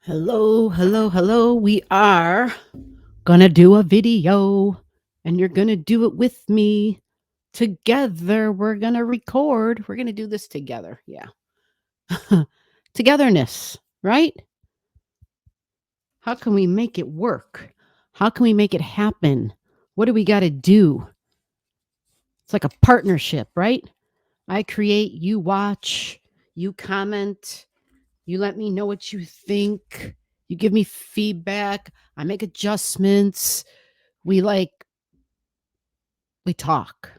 Hello, hello, hello. We are gonna do a video and you're gonna do it with me. Together, we're gonna record. We're gonna do this together. Yeah. Togetherness, right? How can we make it work? How can we make it happen? What do we got to do? It's like a partnership, right? I create, you watch, you comment, you let me know what you think, you give me feedback, I make adjustments. We we talk,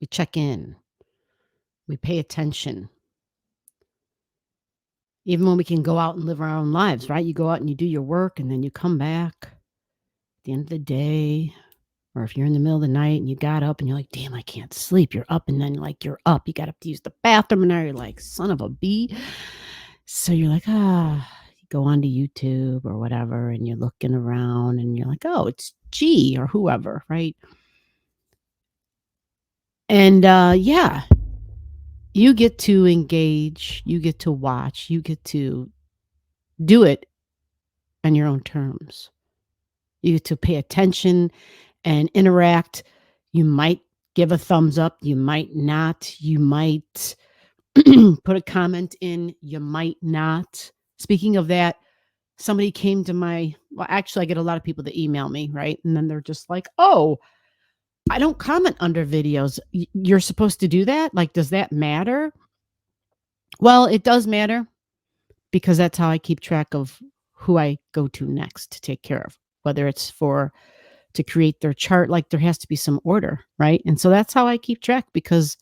we check in, we pay attention. Even when we can go out and live our own lives, right? You go out and you do your work and then you come back at the end of the day. Or if you're in the middle of the night and you got up and you're like, damn, I can't sleep. You're up and then you're up. You got up to use the bathroom and now you're like, son of a bee. So you're like, you go onto YouTube or whatever and you're looking around and you're like, oh, it's G or whoever, right? And yeah, you get to engage, you get to watch, you get to do it on your own terms. You get to pay attention and interact. You might give a thumbs up, you might not, you might put a comment in, you might not. Speaking of that, somebody came to actually, I get a lot of people that email me, right? And then they're just like, oh, I don't comment under videos. You're supposed to do that? Like, does that matter? Well, it does matter because that's how I keep track of who I go to next to take care of, whether it's to create their chart, like there has to be some order, right? And so that's how I keep track because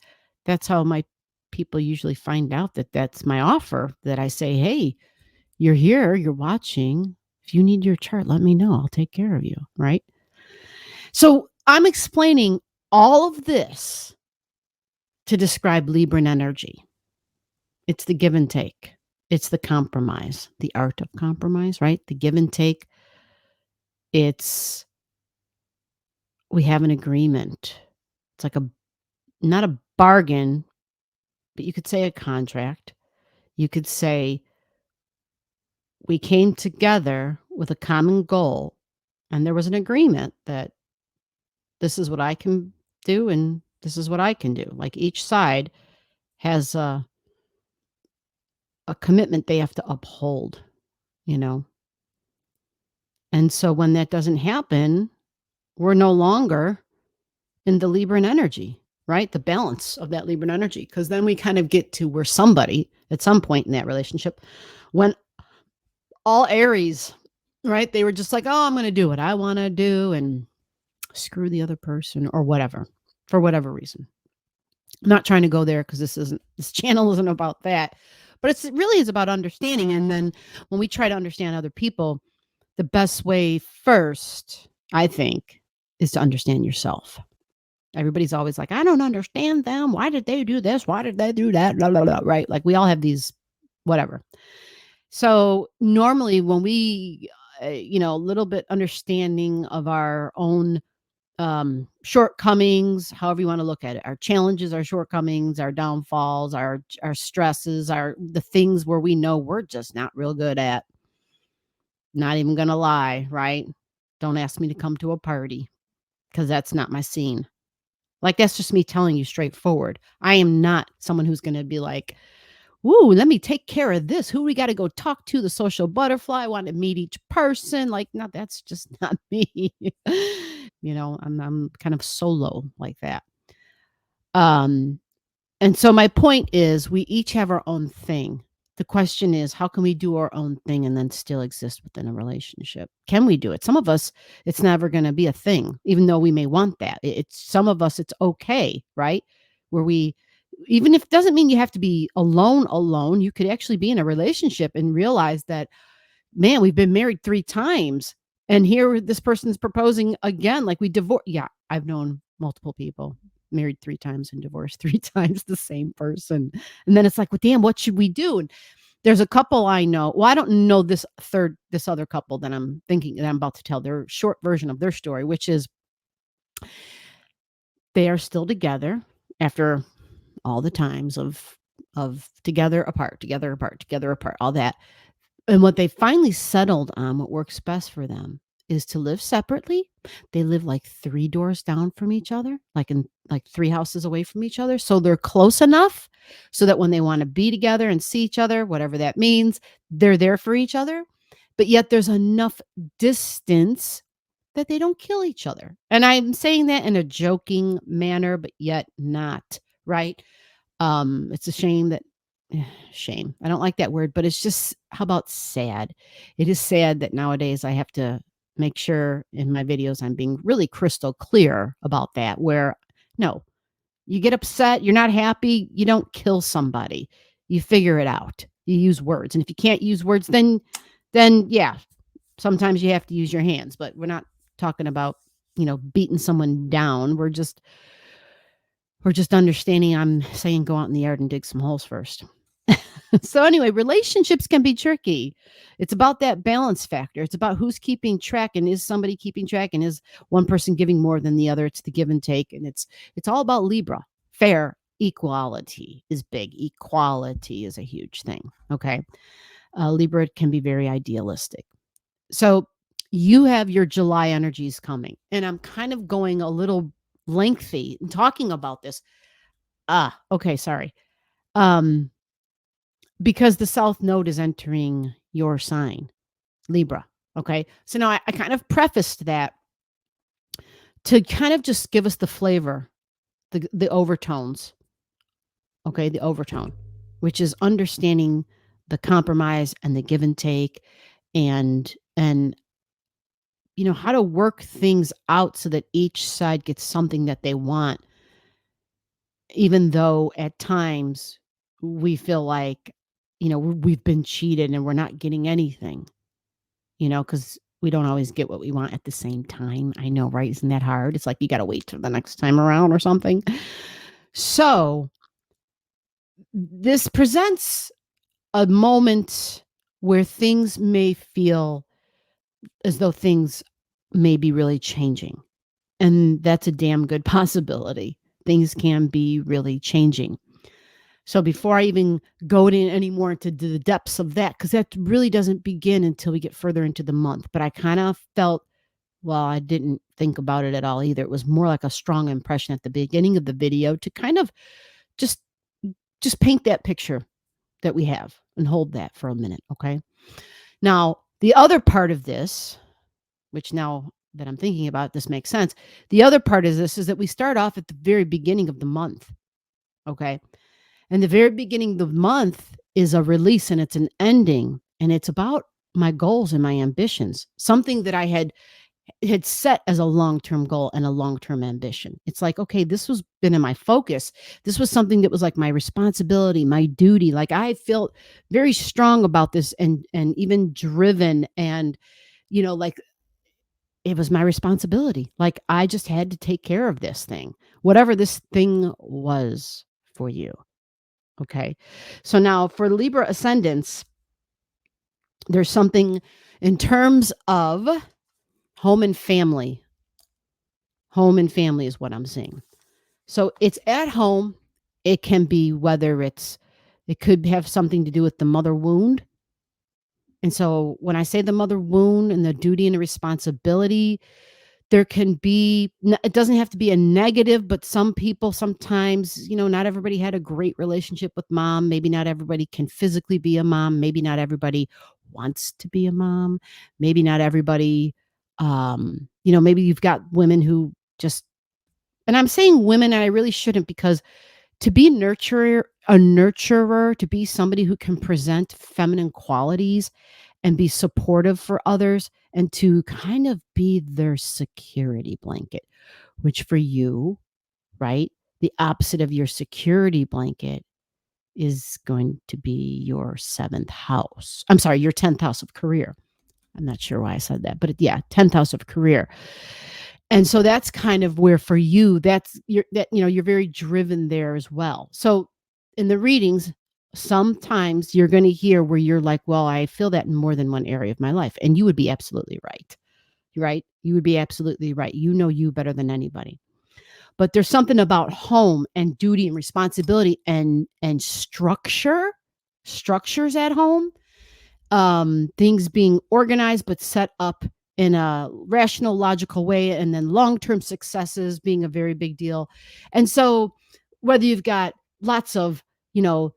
that's how my people usually find out that that's my offer, that I say, hey, you're here, you're watching. If you need your chart, let me know. I'll take care of you, right? So I'm explaining all of this to describe Libran energy. It's the give and take. It's the compromise, the art of compromise, right? The give and take. It's we have an agreement. It's like not a bargain, but you could say a contract. You could say we came together with a common goal and there was an agreement that this is what I can do and this is what I can do. Like each side has a commitment they have to uphold, you know. And so when that doesn't happen, we're no longer in the Libran energy, right? The balance of that Libran energy. Because then we kind of get to where somebody at some point in that relationship, when all Aries, right? They were just like, oh, I'm going to do what I want to do and screw the other person or whatever, for whatever reason. I'm not trying to go there because this channel isn't about that, but it really is about understanding. And then when we try to understand other people, the best way first, I think, is to understand yourself. Everybody's always like, I don't understand them. Why did they do this? Why did they do that? Blah, blah, blah, right? Like we all have these, whatever. So normally when we, a little bit understanding of our own shortcomings, however you want to look at it, our challenges, our shortcomings, our downfalls, our stresses, the things where we know we're just not real good at. Not even gonna lie, right? Don't ask me to come to a party because that's not my scene. Like that's just me telling you straightforward. I am not someone who's gonna be like, "Ooh, let me take care of this. Who we got to go talk to? The social butterfly. I want to meet each person." Like, no, that's just not me. I'm kind of solo like that. And so my point is we each have our own thing. The question is, how can we do our own thing and then still exist within a relationship? Can we do it? Some of us, it's never going to be a thing, even though we may want that. It's some of us, it's okay, right? Where even if it doesn't mean you have to be alone, you could actually be in a relationship and realize that, man, we've been married 3 times and here this person's proposing again, like we divorced. Yeah, I've known multiple people married 3 times and divorced 3 times the same person. And then it's like, well, damn, what should we do? And there's a couple I know. Well, I don't know this other couple that I'm thinking that I'm about to tell their short version of their story, which is they are still together after all the times of together apart, all that. And what they finally settled on, what works best for them, is to live separately. They live like 3 doors down from each other, like 3 houses away from each other, so they're close enough so that when they wanna be together and see each other, whatever that means, they're there for each other, but yet there's enough distance that they don't kill each other. And I'm saying that in a joking manner, but yet not, right? It's a shame that shame. I don't like that word, but it's just how about sad? It is sad that nowadays I have to make sure in my videos I'm being really crystal clear about that where no, you get upset, you're not happy, you don't kill somebody. You figure it out. You use words. And if you can't use words, then yeah, sometimes you have to use your hands, but we're not talking about, beating someone down. We're just understanding I'm saying go out in the yard and dig some holes first. So anyway, relationships can be tricky. It's about that balance factor. It's about who's keeping track and is somebody keeping track and is one person giving more than the other. It's the give and take and it's all about Libra. Fair equality is big. Equality is a huge thing. Okay. Libra can be very idealistic. So you have your July energies coming and I'm kind of going a little lengthy in talking about this. Okay, sorry. Um because the South Node is entering your sign, Libra. Okay. So now I kind of prefaced that to kind of just give us the flavor, the overtones. Okay. The overtone, which is understanding the compromise and the give and take and how to work things out so that each side gets something that they want, even though at times we feel like, we've been cheated and we're not getting anything. Because we don't always get what we want at the same time. I know, right? Isn't that hard? It's like you gotta wait till the next time around or something. So, this presents a moment where things may feel as though things may be really changing, and that's a damn good possibility. Things can be really changing. So before I even go in any more into the depths of that, because that really doesn't begin until we get further into the month, but I kind of felt well, I didn't think about it at all either. It was more like a strong impression at the beginning of the video to kind of just just paint that picture that we have and hold that for a minute, okay? Now, the other part of this, which now that I'm thinking about this makes sense. The other part of this is that we start off at the very beginning of the month, okay? And the very beginning of the month is a release and it's an ending and it's about my goals and my ambitions. Something that I had set as a long-term goal and a long-term ambition. It's like, okay, this was been in my focus. This was something that was like my responsibility, my duty. Like I felt very strong about this and even driven and like it was my responsibility. Like I just had to take care of this thing, whatever this thing was for you. Okay. So now for Libra ascendants, there's something in terms of home and family. Home and family is what I'm seeing. So it's at home. It can be it could have something to do with the mother wound. And so when I say the mother wound and the duty and the responsibility, there can be, it doesn't have to be a negative, but some people sometimes, not everybody had a great relationship with mom. Maybe not everybody can physically be a mom. Maybe not everybody wants to be a mom. Maybe not everybody, maybe you've got women who just, and I'm saying women, and I really shouldn't because to be a nurturer, to be somebody who can present feminine qualities and be supportive for others and to kind of be their security blanket, which for you, right? The opposite of your security blanket is going to be your 7th house. I'm sorry, your 10th house of career. I'm not sure why I said that, but yeah, 10th house of career. And so that's kind of where for you, you're very driven there as well. So in the readings, sometimes you're going to hear where you're like, well, I feel that in more than one area of my life. And you would be absolutely right. Right? You would be absolutely right. You know you better than anybody. But there's something about home and duty and responsibility and structures at home things being organized but set up in a rational, logical way, and then long-term successes being a very big deal. And so whether you've got lots of, you know,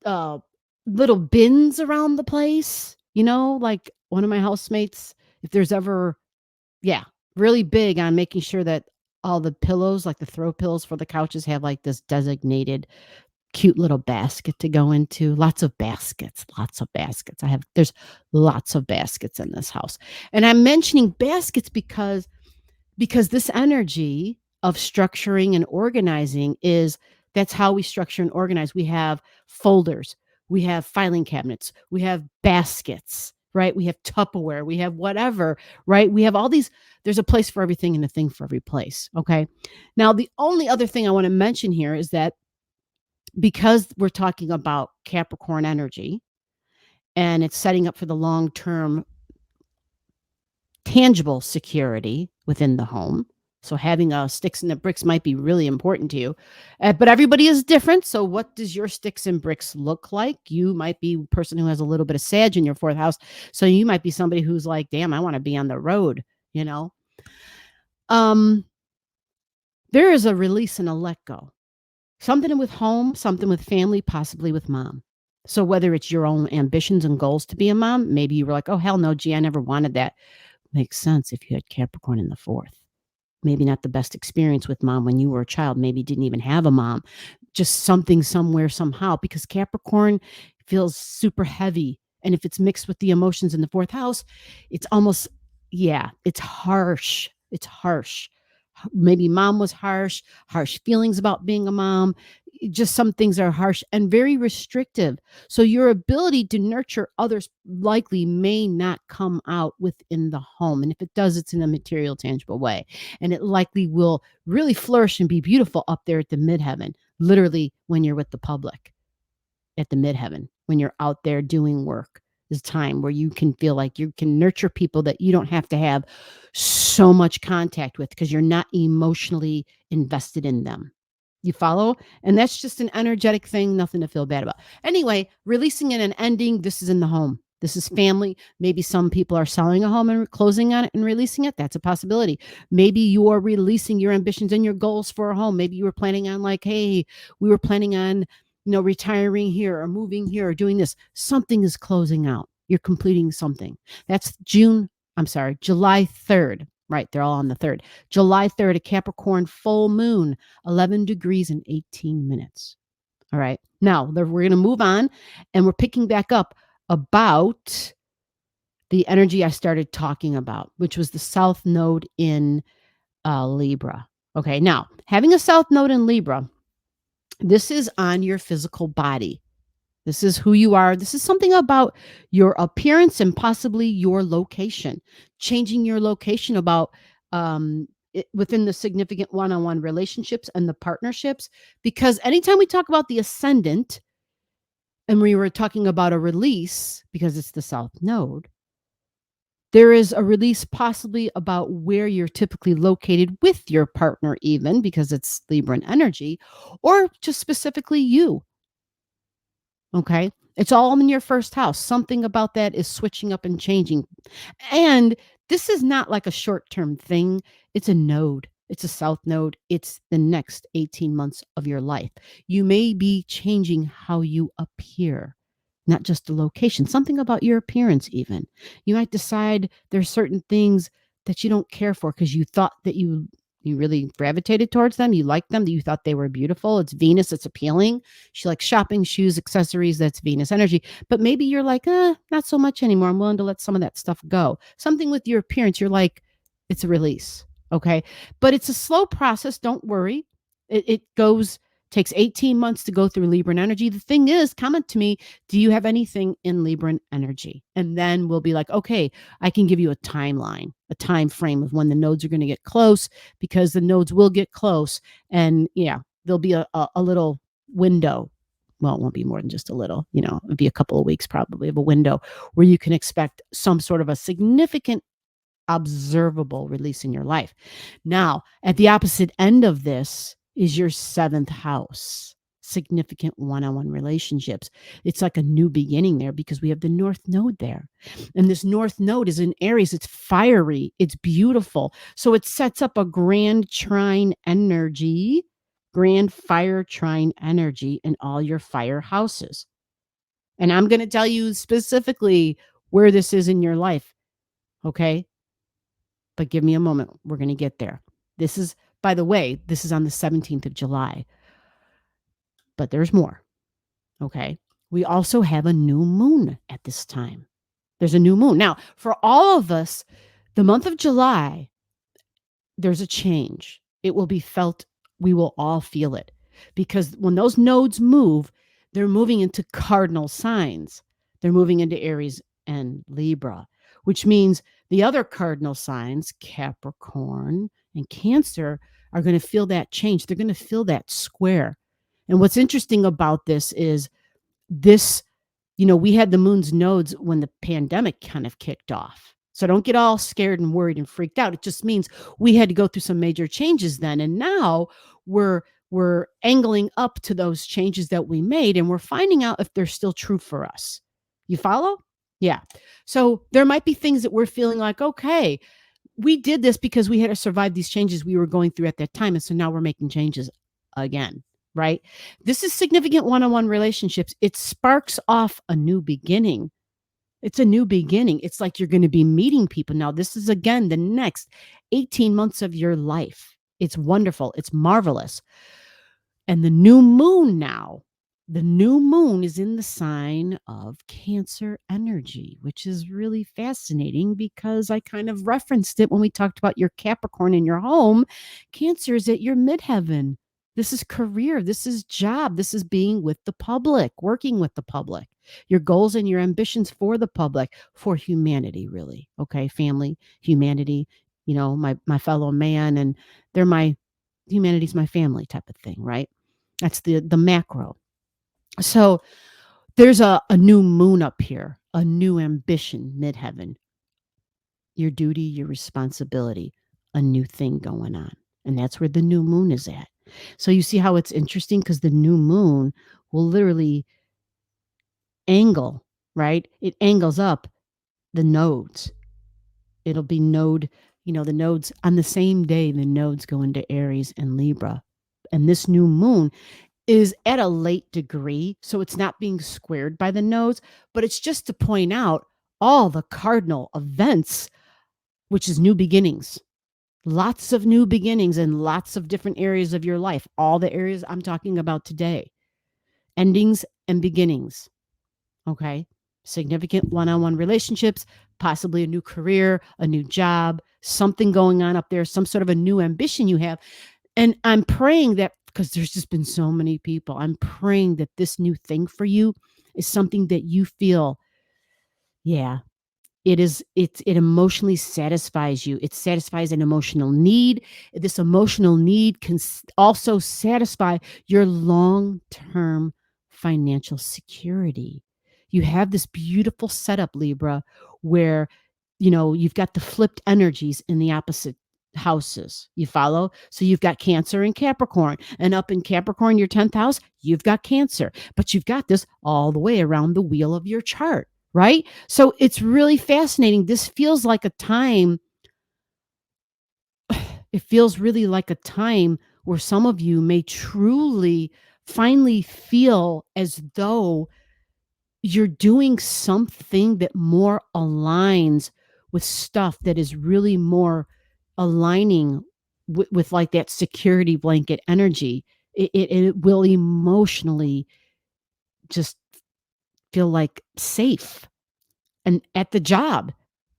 uh, little bins around the place, like one of my housemates, if there's ever, yeah, really big on making sure that all the pillows, like the throw pillows for the couches, have like this designated cute little basket to go into. Lots of baskets, lots of baskets. There's lots of baskets in this house. And I'm mentioning baskets because this energy of structuring and organizing that's how we structure and organize. We have folders, we have filing cabinets, we have baskets, right? We have Tupperware, we have whatever, right? We have all these. There's a place for everything and a thing for every place. Okay. Now, the only other thing I want to mention here is that because we're talking about Capricorn energy and it's setting up for the long term tangible security within the home. So having sticks and the bricks might be really important to you, but everybody is different. So what does your sticks and bricks look like? You might be a person who has a little bit of Sag in your fourth house. So you might be somebody who's like, damn, I want to be on the road, Um, there is a release and a let go. Something with home, something with family, possibly with mom. So whether it's your own ambitions and goals to be a mom, maybe you were like, oh, hell no, gee, I never wanted that. Makes sense if you had Capricorn in the fourth. Maybe not the best experience with mom when you were a child. Maybe didn't even have a mom. Just something somewhere, somehow, because Capricorn feels super heavy. And if it's mixed with the emotions in the fourth house, it's almost, yeah, it's harsh. It's harsh. Maybe mom was harsh feelings about being a mom. Just some things are harsh and very restrictive. So your ability to nurture others likely may not come out within the home. And if it does, it's in a material, tangible way. And it likely will really flourish and be beautiful up there at the midheaven, literally when you're with the public at the midheaven, when you're out there doing work. Is time where you can feel like you can nurture people that you don't have to have so much contact with because you're not emotionally invested in them. You follow? And that's just an energetic thing, nothing to feel bad about. Anyway, releasing it and ending, this is in the home. This is family. Maybe some people are selling a home and closing on it and releasing it. That's a possibility. Maybe you are releasing your ambitions and your goals for a home. Maybe you were planning on like, hey, we were planning on retiring here or moving here or doing this. Something is closing out. You're completing something. That's July 3rd. Right. They're all on the 3rd. July 3rd, a Capricorn full moon, 11 degrees and 18 minutes. All right. Now we're going to move on and we're picking back up about the energy I started talking about, which was the South Node in Libra. Okay. Now, having a South Node in Libra, this is on your physical body. This is who you are. This is something about your appearance and possibly your location, changing your location about within the significant one-on-one relationships and the partnerships. Because anytime we talk about the ascendant, and we were talking about a release because it's the South Node, there is a release possibly about where you're typically located with your partner, even because it's Libran energy, or just specifically you. Okay. It's all in your first house. Something about that is switching up and changing. And this is not like a short-term thing. It's a node. It's a South Node. It's the next 18 months of your life. You may be changing how you appear, not just the location, something about your appearance even. You might decide there's certain things that you don't care for because you thought that you really gravitated towards them. You liked them, that you thought they were beautiful. It's Venus. It's appealing. She likes shopping, shoes, accessories. That's Venus energy. But maybe you're like, not so much anymore. I'm willing to let some of that stuff go. Something with your appearance, you're like, it's a release. Okay. But it's a slow process. Don't worry. It takes 18 months to go through Libran energy. The thing is, comment to me, do you have anything in Libran energy? And then we'll be like, okay, I can give you a timeline, a time frame of when the nodes are going to get close, because the nodes will get close. And yeah, there'll be a little window. Well, it won't be more than just a little, it'll be a couple of weeks probably of a window where you can expect some sort of a significant observable release in your life. Now, at the opposite end of this is your 7th house. significant one-on-one relationships. It's like a new beginning there because we have the North Node there. And this North Node is in Aries. It's fiery. It's beautiful. So it sets up a grand trine energy, grand fire trine energy in all your fire houses. And I'm going to tell you specifically where this is in your life. Okay. But give me a moment. We're going to get there. This is, by the way, this is on the 17th of July. But there's more. Okay. We also have a new moon at this time. There's a new moon. Now, for all of us, the month of July, there's a change. It will be felt. We will all feel it because when those nodes move, they're moving into cardinal signs. They're moving into Aries and Libra, which means the other cardinal signs, Capricorn and Cancer, are going to feel that change. They're going to feel that square. And what's interesting about this is this, we had the moon's nodes when the pandemic kind of kicked off. So don't get all scared and worried and freaked out. It just means we had to go through some major changes then. And now we're angling up to those changes that we made, and we're finding out if they're still true for us. You follow? Yeah. So there might be things that we're feeling like, okay, we did this because we had to survive these changes we were going through at that time. And so now we're making changes again, right? This is significant one-on-one relationships. It sparks off a new beginning. It's a new beginning. It's like you're going to be meeting people. Now, this is, again, the next 18 months of your life. It's wonderful. It's marvelous. And the new moon now, the new moon is in the sign of Cancer energy, which is really fascinating because I kind of referenced it when we talked about your Capricorn in your home. Cancer is at your midheaven. This is career. This is job. This is being with the public, working with the public, your goals and your ambitions for the public, for humanity, really. Okay. Family, humanity, my fellow man, and humanity's my family type of thing, right? That's the macro. So there's a new moon up here, a new ambition, midheaven, your duty, your responsibility, a new thing going on. And that's where the new moon is at. So you see how it's interesting because the new moon will literally angle, right? It angles up the nodes. It'll be the nodes on the same day, the nodes go into Aries and Libra. And this new moon is at a late degree, so it's not being squared by the nodes, but it's just to point out all the cardinal events, which is new beginnings. Lots of new beginnings in lots of different areas of your life, all the areas I'm talking about today. Endings and beginnings. Okay? Significant one-on-one relationships, possibly a new career, a new job, something going on up there, some sort of a new ambition you have. And I'm praying that, because there's just been so many people, I'm praying that this new thing for you is something that you feel, it emotionally satisfies you. It satisfies an emotional need. This emotional need can also satisfy your long-term financial security. You have this beautiful setup, Libra, where, you've got the flipped energies in the opposite houses. You follow? So you've got Cancer and Capricorn, and up in Capricorn, your 10th house, you've got Cancer, but you've got this all the way around the wheel of your chart, right? So it's really fascinating. This feels like a time, it feels really like a time where some of you may truly finally feel as though you're doing something that more aligns with stuff that is really more aligning with like that security blanket energy. It will emotionally just feel like safe, and at the job,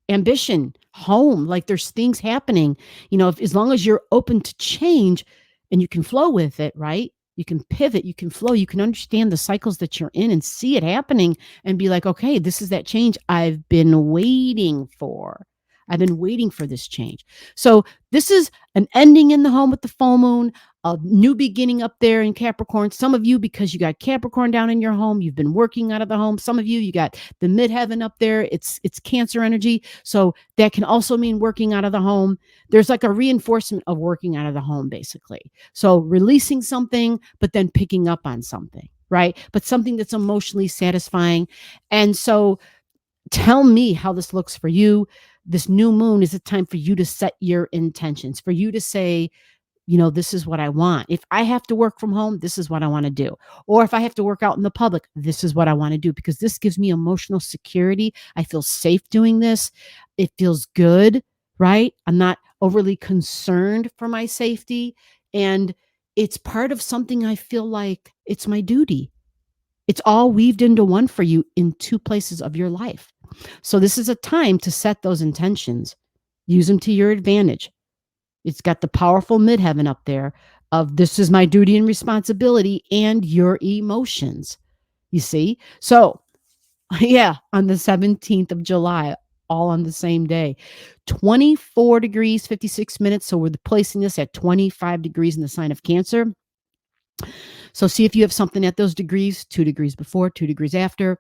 ambition, home, like there's things happening, as long as you're open to change and you can flow with it, right? You can pivot, you can flow, you can understand the cycles that you're in and see it happening and be like, okay, this is that change I've been waiting for. I've been waiting for this change. So this is an ending in the home with the full moon, a new beginning up there in Capricorn. Some of you, because you got Capricorn down in your home, you've been working out of the home. Some of you, you got the midheaven up there. It's Cancer energy. So that can also mean working out of the home. There's like a reinforcement of working out of the home, basically. So releasing something, but then picking up on something, right? But something that's emotionally satisfying. And so tell me how this looks for you. This new moon is a time for you to set your intentions, for you to say, this is what I want. If I have to work from home, this is what I want to do. Or if I have to work out in the public, this is what I want to do, because this gives me emotional security. I feel safe doing this. It feels good, right? I'm not overly concerned for my safety. And it's part of something I feel like it's my duty. It's all weaved into one for you in two places of your life. So this is a time to set those intentions. Use them to your advantage. It's got the powerful midheaven up there of this is my duty and responsibility and your emotions. You see? So, yeah, on the 17th of July, all on the same day, 24 degrees, 56 minutes. So we're placing this at 25 degrees in the sign of Cancer. So see if you have something at those degrees, 2 degrees before, 2 degrees after.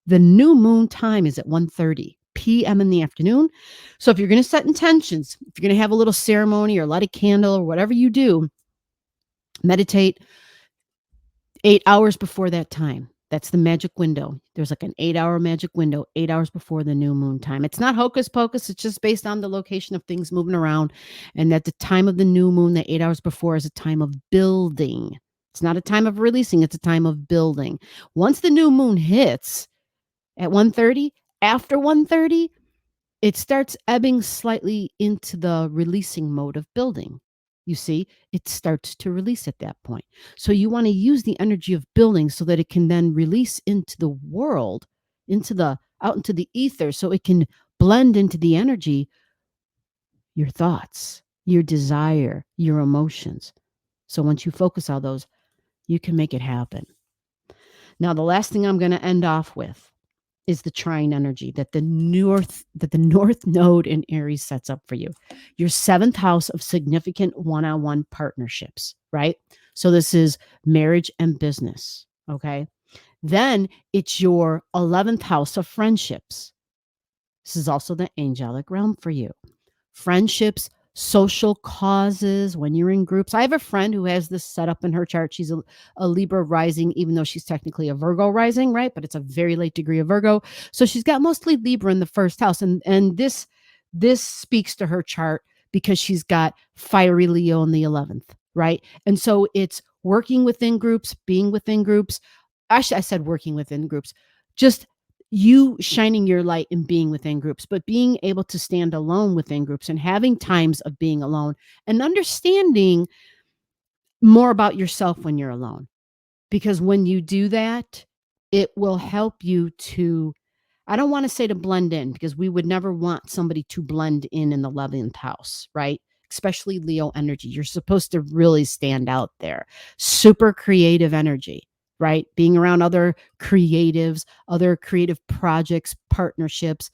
The new moon time is at 1:30 p.m. in the afternoon. So if you're going to set intentions, if you're going to have a little ceremony or light a candle or whatever you do, meditate 8 hours before that time. That's the magic window. There's like an 8-hour magic window, 8 hours before the new moon time. It's not hocus pocus. It's just based on the location of things moving around. And at the time of the new moon, the 8 hours before is a time of building. It's not a time of releasing. It's a time of building. Once the new moon hits at 1:30, after 1:30, it starts ebbing slightly into the releasing mode of building. You see, it starts to release at that point. So you want to use the energy of building so that it can then release into the world, out into the ether, so it can blend into the energy, your thoughts, your desire, your emotions. So once you focus on those, you can make it happen. Now, the last thing I'm going to end off with is the trine energy that the north node in Aries sets up for you. Your 7th house of significant one-on-one partnerships, right? So this is marriage and business, okay? Then it's your 11th house of friendships. This is also the angelic realm for you. Friendships, social causes, when you're in groups. I have a friend who has this set up in her chart. She's a Libra rising, even though she's technically a Virgo rising, right? But it's a very late degree of Virgo. So she's got mostly Libra in the 1st house. And this speaks to her chart because she's got fiery Leo in the 11th, right? And so it's working within groups, being within groups. Actually, I said working within groups. Just you shining your light and being within groups, but being able to stand alone within groups and having times of being alone and understanding more about yourself when you're alone. Because when you do that, it will help you to, I don't want to say to blend in, because we would never want somebody to blend in the 11th house, right? Especially Leo energy. You're supposed to really stand out there. Super creative energy, right? Being around other creatives, other creative projects, partnerships.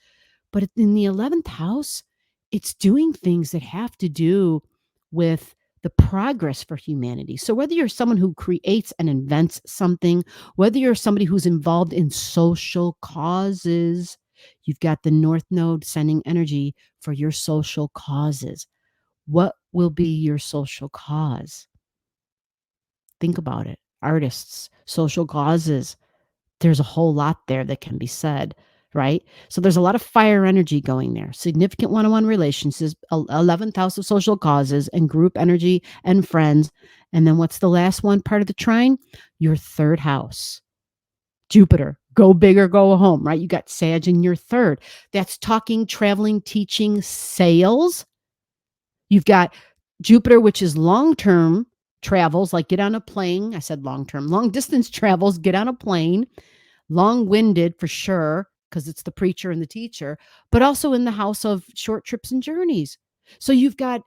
But in the 11th house, it's doing things that have to do with the progress for humanity. So whether you're someone who creates and invents something, whether you're somebody who's involved in social causes, you've got the North Node sending energy for your social causes. What will be your social cause? Think about it. Artists, social causes. There's a whole lot there that can be said, right? So there's a lot of fire energy going there. Significant one-on-one relationships, 11th house of social causes and group energy and friends. And then what's the last one part of the trine? Your 3rd house. Jupiter. Go big or go home, right? You got Sag in your 3rd. That's talking, traveling, teaching, sales. You've got Jupiter, which is long-term travels, like get on a plane. I said long-term, long-distance travels, get on a plane. Long-winded for sure, because it's the preacher and the teacher, but also in the house of short trips and journeys. So you've got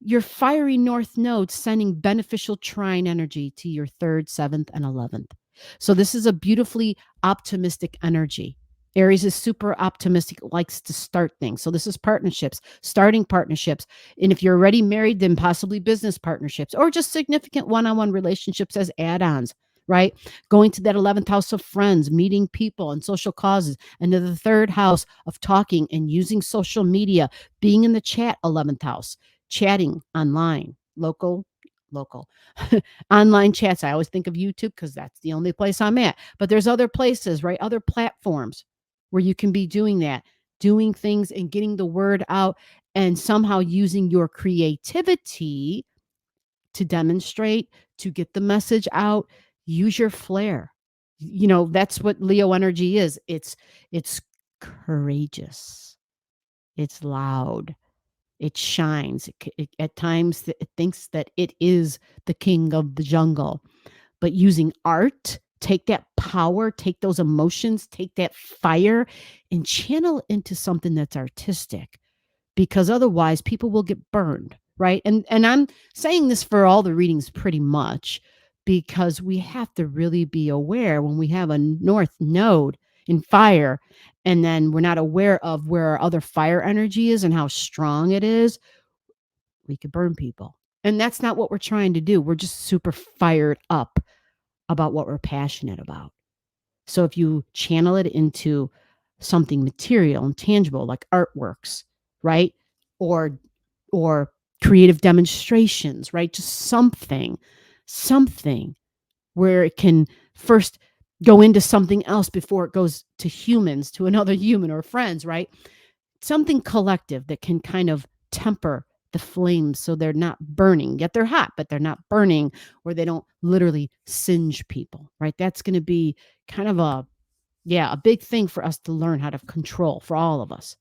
your fiery North Node sending beneficial trine energy to your 3rd, 7th, and 11th. So this is a beautifully optimistic energy. Aries is super optimistic, likes to start things. So this is partnerships, starting partnerships. And if you're already married, then possibly business partnerships or just significant one-on-one relationships as add-ons, right? Going to that 11th house of friends, meeting people and social causes, and to the third house of talking and using social media, being in the chat, 11th house, chatting online, local online chats. I always think of YouTube because that's the only place I'm at. But there's other places, right? Other platforms where you can be doing that, doing things and getting the word out and somehow using your creativity to demonstrate, to get the message out, use your flair. That's what Leo energy is. It's courageous. It's loud. It shines. At times it thinks that it is the king of the jungle, but using art, take that power, take those emotions, take that fire and channel into something that's artistic, because otherwise people will get burned, right? And I'm saying this for all the readings pretty much because we have to really be aware when we have a north node in fire and then we're not aware of where our other fire energy is and how strong it is, we could burn people. And that's not what we're trying to do. We're just super fired up about what we're passionate about. So if you channel it into something material and tangible like artworks, right? Or or creative demonstrations, right? Just something where it can first go into something else before it goes to humans, to another human or friends, right? Something collective that can kind of temper the flames so they're not burning. Yet they're hot, but they're not burning, or they don't literally singe people, right? That's going to be kind of a big thing for us to learn how to control for all of us.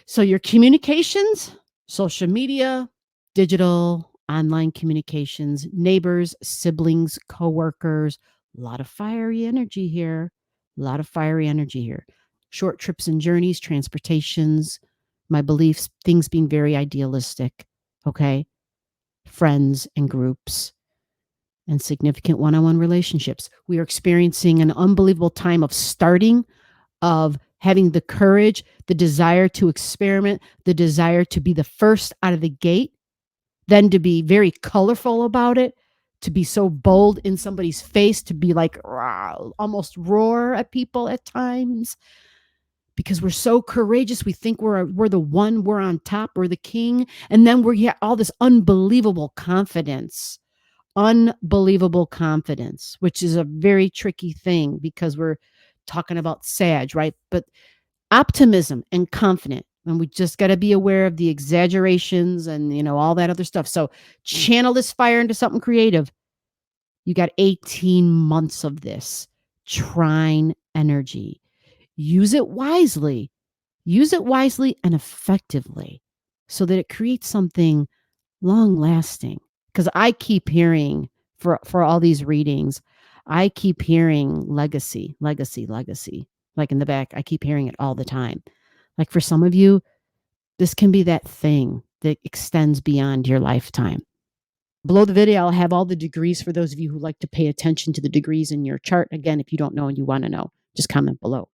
So your communications, social media, digital, online communications, neighbors, siblings, coworkers, a lot of fiery energy here. A lot of fiery energy here. Short trips and journeys, transportations, my beliefs, things being very idealistic. Okay. Friends and groups and significant one-on-one relationships. We are experiencing an unbelievable time of starting, of having the courage, the desire to experiment, the desire to be the first out of the gate, then to be very colorful about it, to be so bold in somebody's face, to be like almost roar at people at times because we're so courageous. We think we're the one, we're on top, we're the king, and then we get all this unbelievable confidence, which is a very tricky thing because we're talking about Sag, right? But optimism and confident. And we just got to be aware of the exaggerations and, all that other stuff. So channel this fire into something creative. You got 18 months of this trine energy. Use it wisely. Use it wisely and effectively so that it creates something long lasting. Because I keep hearing for all these readings, I keep hearing legacy, legacy, legacy. Like in the back, I keep hearing it all the time. Like for some of you, this can be that thing that extends beyond your lifetime. Below the video, I'll have all the degrees for those of you who like to pay attention to the degrees in your chart. Again, if you don't know and you want to know, just comment below.